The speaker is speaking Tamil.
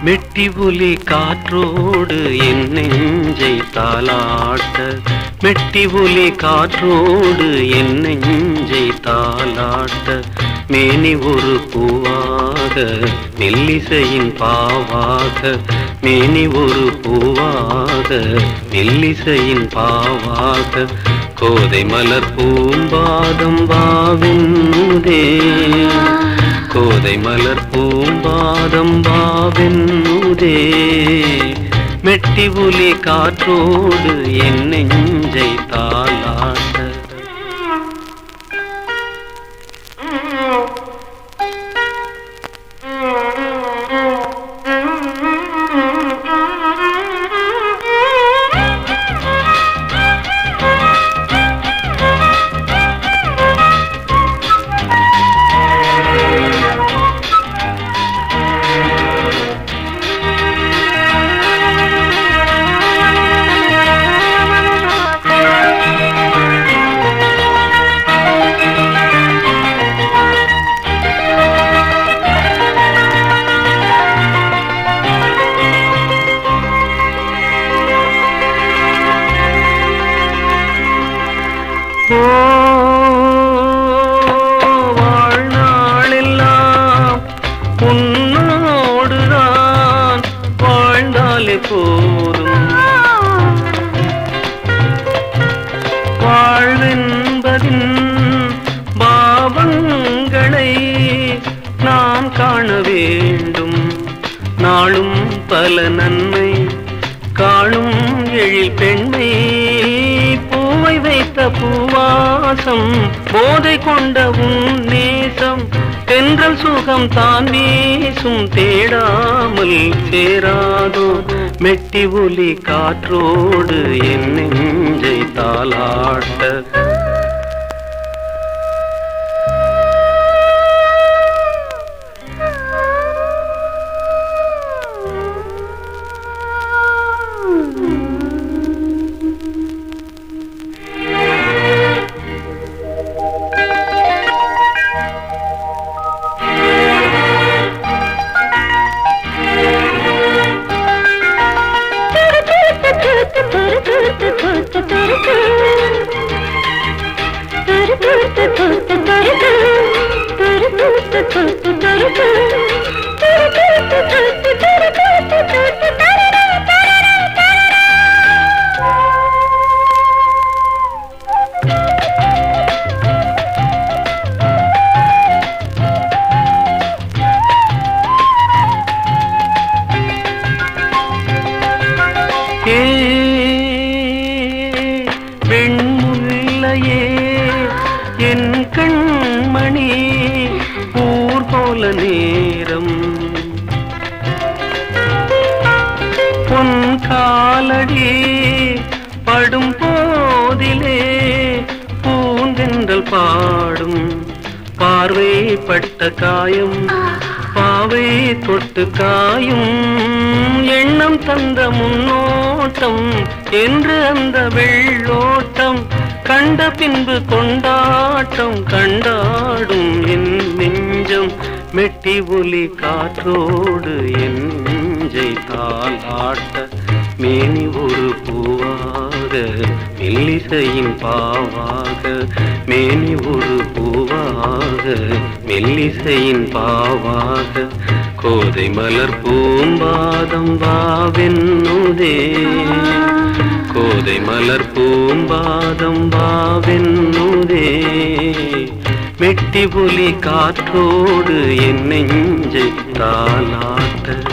மெட்டி ஒலி காற்றோடு என் நெஞ்சை தாலாட்ட, மெட்டி ஒலி காற்றோடு என் நெஞ்சை தாலாட்ட, மேனி ஒரு பூவாக மெல்லிசையின் பாவாக, மேனி ஒரு பூவாக மெல்லிசையின் பாவாக, கோதை மலர் பூம்பாதம் வாவென்னுதே, கோதை மலர் பூம்பாதம் வாவென்னுதே, மெட்டி ஒலி காற்றோடு என் நெஞ்சை தாலாட்ட. வாழ்நாளெல்லாம் உன்னோடுதான் வாழ்ந்தாலே போதும், வாழ்வென்பதின் பாவங்களை நாம் காண வேண்டும், நாளும் பல நன்மை காணும் எழில் பெண்மை, பூவை வைத்த பூவாசம் போதை கொண்ட உன் நேசம், தென்றல் சுகம் தான் வீசும் தேடாமல் சேராதோ, மெட்டி ஒலி காற்றோடு என் நெஞ்சை தாலாட்ட. வெண்முல்லையே என் கண்மணி ஊர் போல நேரம், பொன் காலடி படும் போதிலே பூந்தென்றல் பாடும், பார்வை பட்ட காயம் பாவை தொட்டு காயும், எண்ணம் தந்த முன்னோட்டம் என்று அந்த வெள்ளோட்டம், கண்ட பின்பு கொண்டாட்டம் கண்டாடும் என் நெஞ்சம், மெட்டி ஒலி காற்றோடு என் நெஞ்சை தாலாட்ட, மேனி ஒரு பூவாக மெல்லிசையின் பாவாக, மேனி ஒரு பூவாக மெல்லிசையின் பாவாக, கோதை மலர் பூம்பாதம் வாவென்னுதே, கோதை மலர் பூம்பாதம் வாவென்னுதே, மெட்டி ஒலி காற்றோடு என் நெஞ்சை தாலாட்ட.